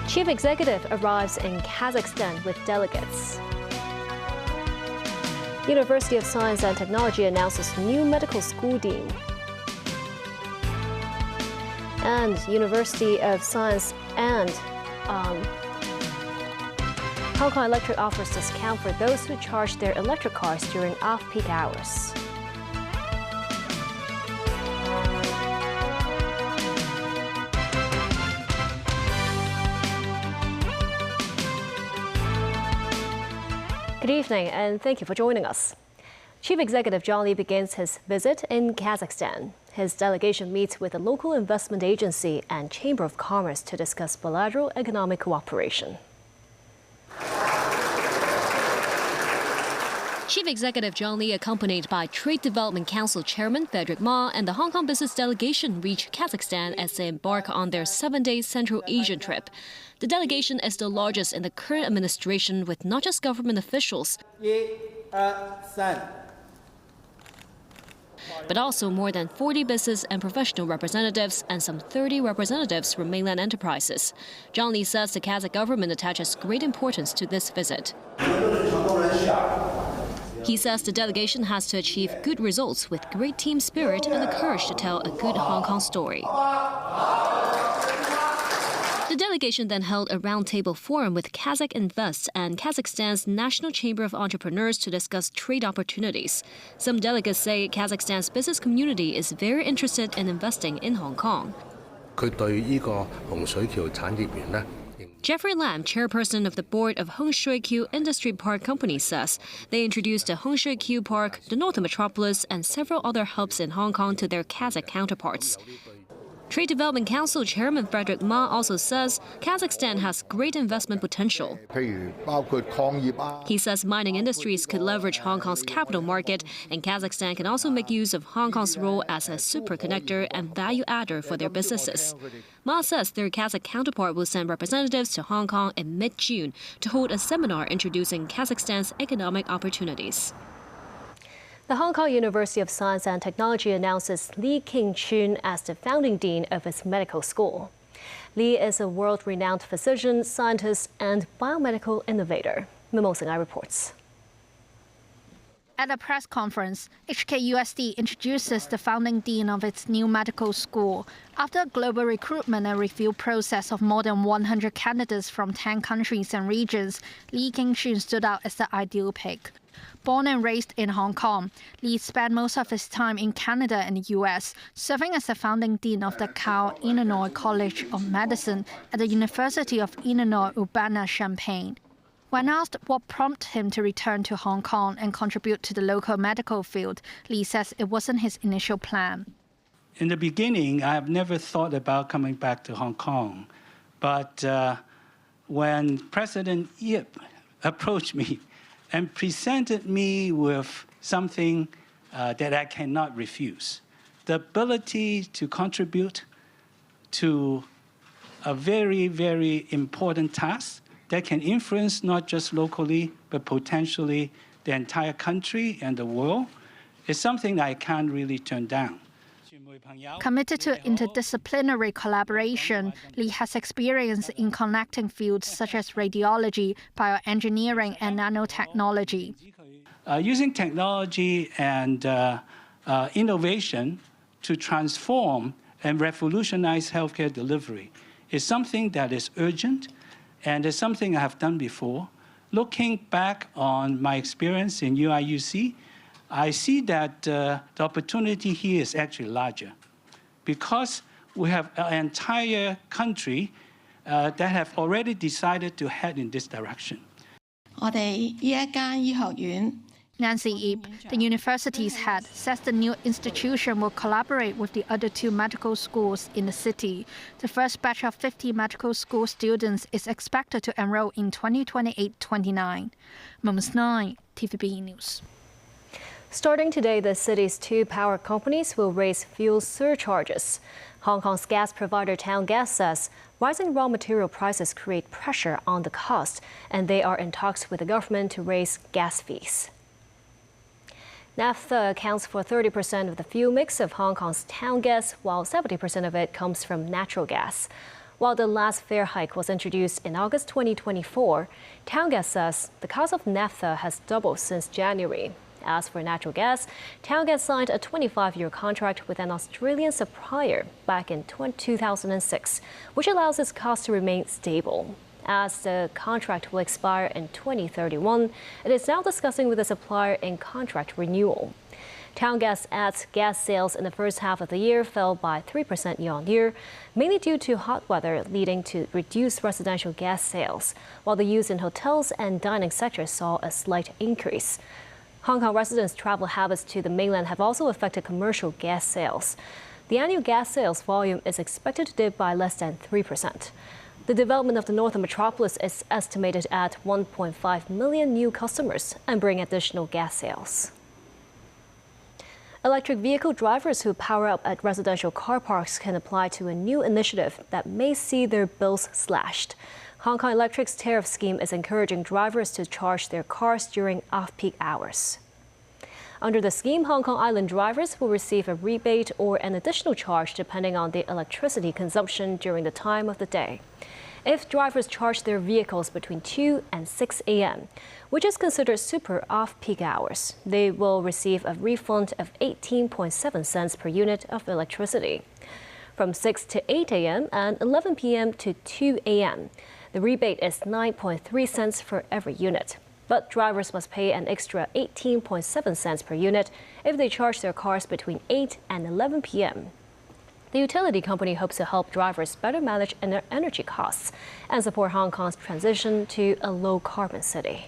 Chief executive arrives in Kazakhstan with delegates. University of Science and Technology announces new medical school dean. And University of Science and Hong Kong Electric offers discount for those who charge their electric cars during off-peak hours. Good evening, and thank you for joining us. Chief Executive John Lee begins his visit in Kazakhstan. His delegation meets with the local investment agency and Chamber of Commerce to discuss bilateral economic cooperation. Chief Executive John Lee, accompanied by Trade Development Council Chairman Frederick Ma and the Hong Kong business delegation, reach Kazakhstan as they embark on their 7-day Central Asian trip. The delegation is the largest in the current administration, with not just government officials, but also more than 40 business and professional representatives and some 30 representatives from mainland enterprises. John Lee says the Kazakh government attaches great importance to this visit. He says the delegation has to achieve good results with great team spirit and the courage to tell a good Hong Kong story. The delegation then held a roundtable forum with Kazakh Invest and Kazakhstan's National Chamber of Entrepreneurs to discuss trade opportunities. Some delegates say Kazakhstan's business community is very interested in investing in Hong Kong. Jeffrey Lam, chairperson of the board of Hung Shui Q Industry Park Company, says they introduced the Hung Shui Q Park, the Northern Metropolis, and several other hubs in Hong Kong to their Kazakh counterparts. Trade Development Council Chairman Frederick Ma also says Kazakhstan has great investment potential. He says mining industries could leverage Hong Kong's capital market, and Kazakhstan can also make use of Hong Kong's role as a superconnector and value adder for their businesses. Ma says their Kazakh counterpart will send representatives to Hong Kong in mid-June to hold a seminar introducing Kazakhstan's economic opportunities. The Hong Kong University of Science and Technology announces Lee King-chun as the founding dean of its medical school. Lee is a world-renowned physician, scientist, and biomedical innovator. Mimosa Ngai reports. At a press conference, HKUST introduces the founding dean of its new medical school. After a global recruitment and review process of more than 100 candidates from 10 countries and regions, Lee King-chun stood out as the ideal pick. Born and raised in Hong Kong, Lee spent most of his time in Canada and the U.S., serving as the founding dean of the Cal-Illinois College of Medicine at the University of Illinois Urbana-Champaign. When asked what prompted him to return to Hong Kong and contribute to the local medical field, Lee says it wasn't his initial plan. In the beginning, I have never thought about coming back to Hong Kong. But when President Yip approached me and presented me with something that I cannot refuse, the ability to contribute to a very, very important task that can influence not just locally, but potentially the entire country and the world, is something that I can't really turn down. Committed to interdisciplinary collaboration, Lee has experience in connecting fields such as radiology, bioengineering, and nanotechnology. Using technology and innovation to transform and revolutionize healthcare delivery is something that is urgent, and is something I have done before. Looking back on my experience in UIUC, I see that the opportunity here is actually larger because we have an entire country that have already decided to head in this direction. Nancy Yip, the university's head, says the new institution will collaborate with the other 2 medical schools in the city. The first batch of 50 medical school students is expected to enroll in 2028-29. Mimosa Ngai, TVB News. Starting today, the city's 2 power companies will raise fuel surcharges. Hong Kong's gas provider Town Gas says rising raw material prices create pressure on the cost, and they are in talks with the government to raise gas fees. Naphtha accounts for 30% of the fuel mix of Hong Kong's town gas, while 70% of it comes from natural gas. While the last fare hike was introduced in August 2024, Town Gas says the cost of naphtha has doubled since January. As for natural gas, Town Gas signed a 25-year contract with an Australian supplier back in 2006, which allows its cost to remain stable. As the contract will expire in 2031, it is now discussing with the supplier in contract renewal. Town Gas adds gas sales in the first half of the year fell by 3% year-on-year, mainly due to hot weather leading to reduced residential gas sales, while the use in hotels and dining sectors saw a slight increase. Hong Kong residents' travel habits to the mainland have also affected commercial gas sales. The annual gas sales volume is expected to dip by less than 3%. The development of the northern metropolis is estimated at 1.5 million new customers and bring additional gas sales. Electric vehicle drivers who power up at residential car parks can apply to a new initiative that may see their bills slashed. Hong Kong Electric's tariff scheme is encouraging drivers to charge their cars during off-peak hours. Under the scheme, Hong Kong Island drivers will receive a rebate or an additional charge depending on the electricity consumption during the time of the day. If drivers charge their vehicles between 2 and 6 a.m., which is considered super off-peak hours, they will receive a refund of 18.7 cents per unit of electricity. From 6 to 8 a.m. and 11 p.m. to 2 a.m., the rebate is 9.3 cents for every unit. But drivers must pay an extra 18.7 cents per unit if they charge their cars between 8 and 11 p.m. The utility company hopes to help drivers better manage their energy costs and support Hong Kong's transition to a low-carbon city.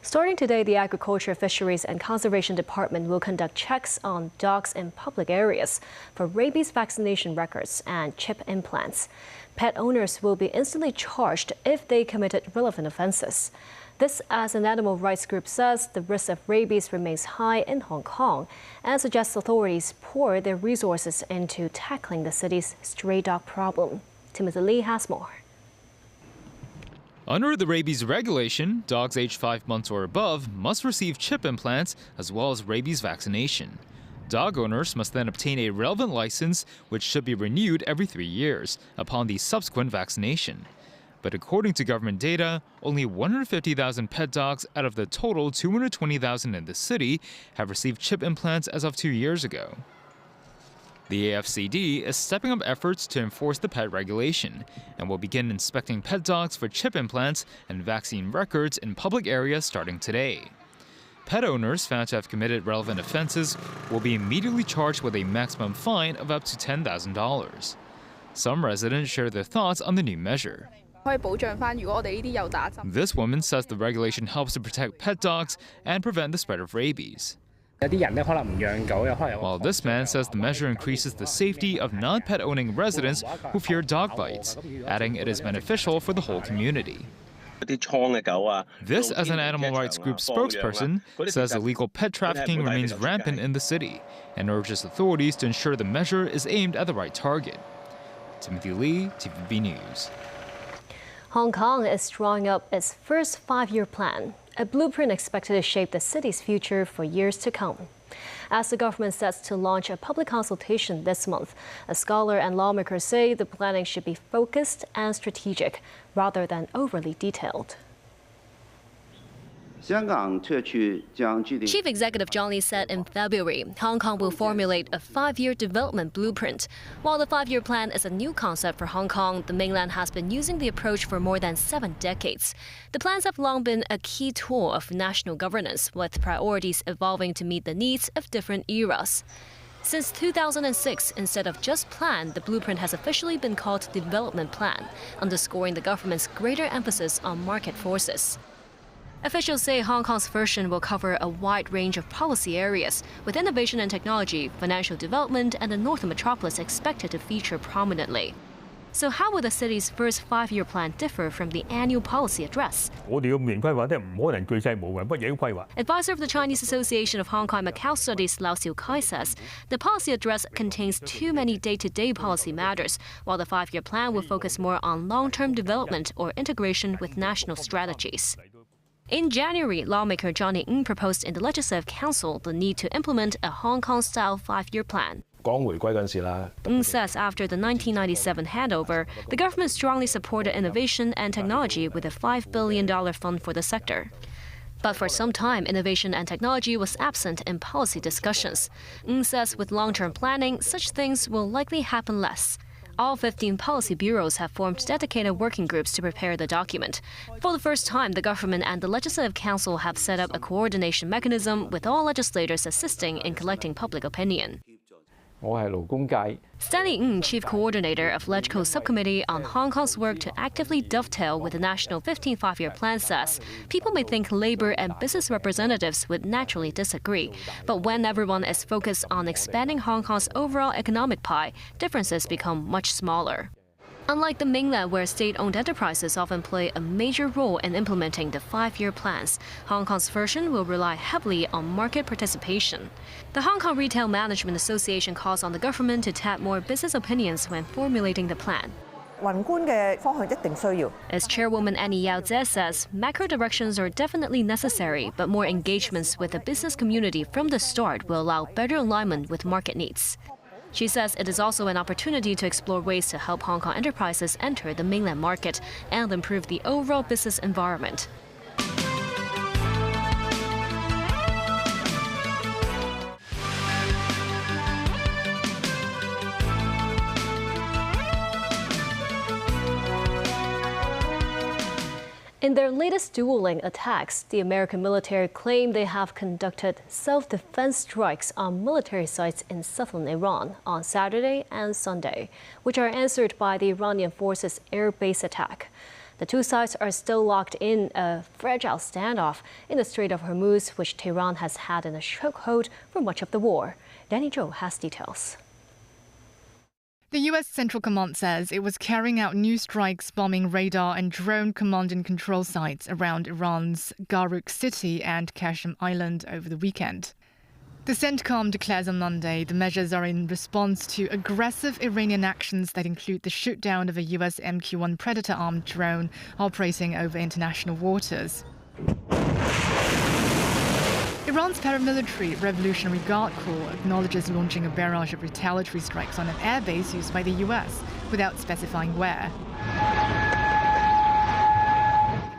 Starting today, the Agriculture, Fisheries and Conservation Department will conduct checks on dogs in public areas for rabies vaccination records and chip implants. Pet owners will be instantly charged if they committed relevant offenses. This, as an animal rights group says, the risk of rabies remains high in Hong Kong and suggests authorities pour their resources into tackling the city's stray dog problem. Timothy Lee has more. Under the rabies regulation, dogs aged 5 months or above must receive chip implants as well as rabies vaccination. Dog owners must then obtain a relevant license, which should be renewed every 3 years upon the subsequent vaccination. But according to government data, only 150,000 pet dogs out of the total 220,000 in the city have received chip implants as of 2 years ago. The AFCD is stepping up efforts to enforce the pet regulation and will begin inspecting pet dogs for chip implants and vaccine records in public areas starting today. Pet owners found to have committed relevant offenses will be immediately charged with a maximum fine of up to $10,000. Some residents share their thoughts on the new measure. This woman says the regulation helps to protect pet dogs and prevent the spread of rabies. While this man says the measure increases the safety of non-pet owning residents who fear dog bites, adding it is beneficial for the whole community. This, as an animal rights group spokesperson, says illegal pet trafficking remains rampant in the city and urges authorities to ensure the measure is aimed at the right target. Timothy Lee, TVB News. Hong Kong is drawing up its first 5-year plan, a blueprint expected to shape the city's future for years to come. As the government sets to launch a public consultation this month, a scholar and lawmakers say the planning should be focused and strategic rather than overly detailed. Chief Executive John Lee said in February, Hong Kong will formulate a 5-year development blueprint. While the 5-year plan is a new concept for Hong Kong, the mainland has been using the approach for more than 7 decades. The plans have long been a key tool of national governance, with priorities evolving to meet the needs of different eras. Since 2006, instead of just plan, the blueprint has officially been called Development Plan, underscoring the government's greater emphasis on market forces. Officials say Hong Kong's version will cover a wide range of policy areas, with innovation and technology, financial development, and the northern metropolis expected to feature prominently. So how will the city's first 5-year plan differ from the annual policy address? Advisor of the Chinese Association of Hong Kong Macau Studies, Lau Siu-kai, says the policy address contains too many day-to-day policy matters, while the 5-year plan will focus more on long-term development or integration with national strategies. In January, lawmaker Johnny Ng proposed in the Legislative Council the need to implement a Hong Kong-style 5-year plan. Ng says after the 1997 handover, the government strongly supported innovation and technology with a $5 billion fund for the sector. But for some time, innovation and technology was absent in policy discussions. Ng says with long-term planning, such things will likely happen less. All 15 policy bureaus have formed dedicated working groups to prepare the document. For the first time, the government and the Legislative Council have set up a coordination mechanism with all legislators assisting in collecting public opinion. Stanley Ng, Chief Coordinator of LegCo's Subcommittee on Hong Kong's work to actively dovetail with the National 15th Five-Year Plan, says people may think labor and business representatives would naturally disagree. But when everyone is focused on expanding Hong Kong's overall economic pie, differences become much smaller. Unlike the mainland, where state-owned enterprises often play a major role in implementing the 5-year plans, Hong Kong's version will rely heavily on market participation. The Hong Kong Retail Management Association calls on the government to tap more business opinions when formulating the plan. As Chairwoman Annie Yao Tse says, macro directions are definitely necessary, but more engagements with the business community from the start will allow better alignment with market needs. She says it is also an opportunity to explore ways to help Hong Kong enterprises enter the mainland market and improve the overall business environment. In their latest dueling attacks, the American military claimed they have conducted self-defense strikes on military sites in southern Iran on Saturday and Sunday, which are answered by the Iranian forces' air base attack. The two sides are still locked in a fragile standoff in the Strait of Hormuz, which Tehran has had in a chokehold for much of the war. Danny Zhou has details. The U.S. Central Command says it was carrying out new strikes bombing radar and drone command and control sites around Iran's Garuk City and Qasem Island over the weekend. The CENTCOM declares on Monday the measures are in response to aggressive Iranian actions that include the shoot-down of a U.S. MQ-1 Predator-armed drone operating over international waters. Iran's paramilitary Revolutionary Guard Corps acknowledges launching a barrage of retaliatory strikes on an airbase used by the U.S. without specifying where.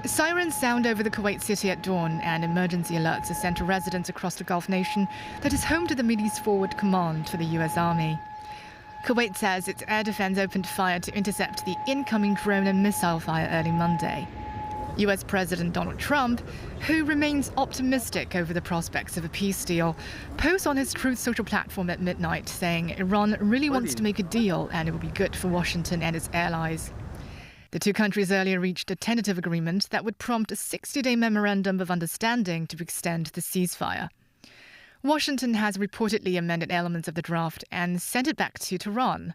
Sirens sound over the Kuwait city at dawn, and emergency alerts are sent to residents across the Gulf nation that is home to the Mideast Forward Command for the U.S. Army. Kuwait says its air defense opened fire to intercept the incoming drone and missile fire early Monday. U.S. President Donald Trump, who remains optimistic over the prospects of a peace deal, posted on his Truth Social platform at midnight, saying Iran really wants to make a deal and it will be good for Washington and its allies. The two countries earlier reached a tentative agreement that would prompt a 60-day memorandum of understanding to extend the ceasefire. Washington has reportedly amended elements of the draft and sent it back to Tehran.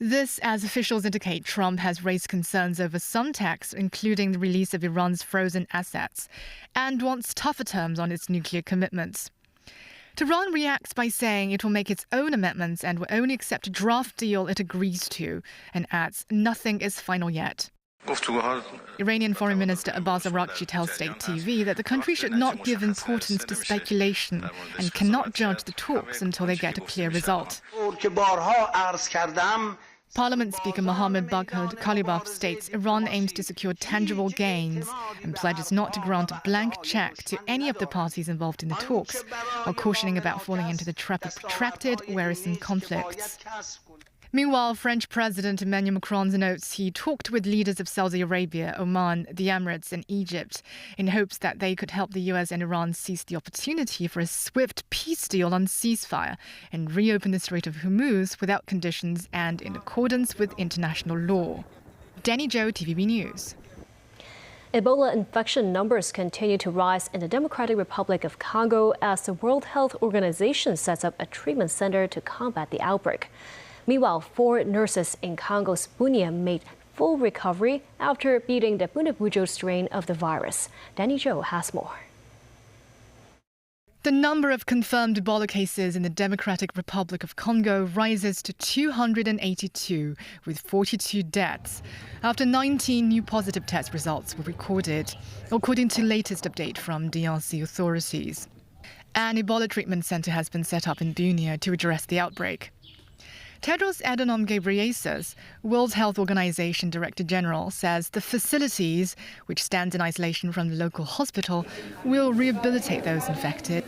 This, as officials indicate, Trump has raised concerns over some texts, including the release of Iran's frozen assets, and wants tougher terms on its nuclear commitments. Tehran reacts by saying it will make its own amendments and will only accept a draft deal it agrees to, and adds nothing is final yet. Iranian Foreign Minister Abbas Araghchi tells State TV that the country should not give importance to speculation and cannot judge the talks until they get a clear result. Parliament Speaker Mohammad Bagher Kalibaf states Iran aims to secure tangible gains and pledges not to grant a blank check to any of the parties involved in the talks, while cautioning about falling into the trap of protracted, wearisome conflicts. Meanwhile, French President Emmanuel Macron notes he talked with leaders of Saudi Arabia, Oman, the Emirates and Egypt in hopes that they could help the US and Iran seize the opportunity for a swift peace deal on ceasefire and reopen the Strait of Hormuz without conditions and in accordance with international law. Danny Zhou, TVB News. Ebola infection numbers continue to rise in the Democratic Republic of Congo as the World Health Organization sets up a treatment center to combat the outbreak. Meanwhile, 4 nurses in Congo's Bunia made full recovery after beating the Bundibugyo strain of the virus. Danny Zhou has more. The number of confirmed Ebola cases in the Democratic Republic of Congo rises to 282, with 42 deaths, after 19 new positive test results were recorded, according to latest update from DRC authorities. An Ebola treatment center has been set up in Bunia to address the outbreak. Tedros Adhanom Ghebreyesus, World Health Organization Director General, says the facilities, which stand in isolation from the local hospital, will rehabilitate those infected.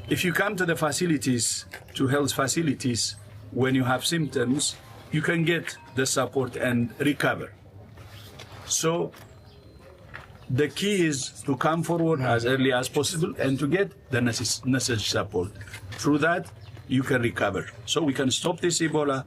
If you come to the facilities, to health facilities, when you have symptoms, you can get the support and recover. So the key is to come forward as early as possible and to get the necessary support. Through that, you can recover. So we can stop this Ebola.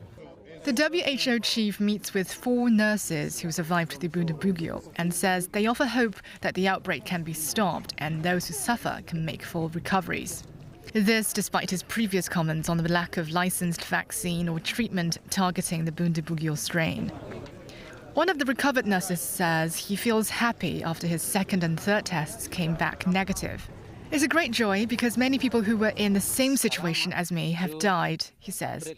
The WHO chief meets with 4 nurses who survived the Bundibugyo and says they offer hope that the outbreak can be stopped and those who suffer can make full recoveries. This despite his previous comments on the lack of licensed vaccine or treatment targeting the Bundibugyo strain. One of the recovered nurses says he feels happy after his second and third tests came back negative. It's a great joy because many people who were in the same situation as me have died, he says.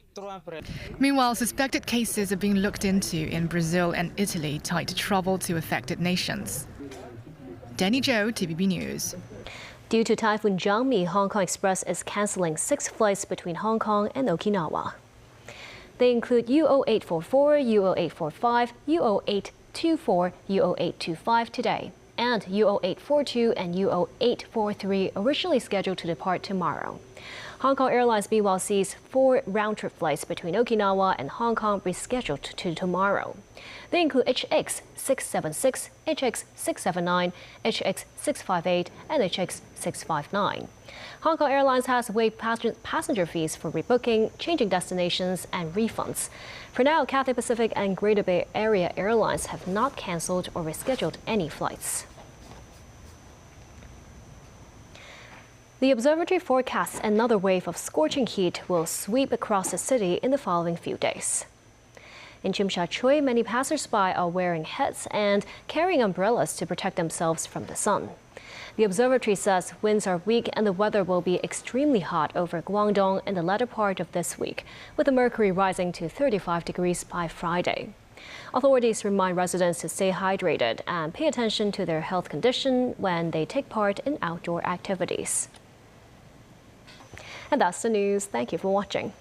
Meanwhile, suspected cases are being looked into in Brazil and Italy tied to travel to affected nations. Danny Zhou, TVB News. Due to Typhoon Jiangmi, Hong Kong Express is cancelling 6 flights between Hong Kong and Okinawa. They include UO844, UO845, UO824, UO825 today, and UO842 and UO843 originally scheduled to depart tomorrow. Hong Kong Airlines meanwhile sees 4 round-trip flights between Okinawa and Hong Kong rescheduled to tomorrow. They include HX676, HX679, HX658, and HX659. Hong Kong Airlines has waived passenger fees for rebooking, changing destinations, and refunds. For now, Cathay Pacific and Greater Bay Area Airlines have not cancelled or rescheduled any flights. The observatory forecasts another wave of scorching heat will sweep across the city in the following few days. In Tsim Sha Tsui, many passers-by are wearing hats and carrying umbrellas to protect themselves from the sun. The observatory says winds are weak and the weather will be extremely hot over Guangdong in the latter part of this week, with the mercury rising to 35 degrees by Friday. Authorities remind residents to stay hydrated and pay attention to their health condition when they take part in outdoor activities. And that's the news. Thank you for watching.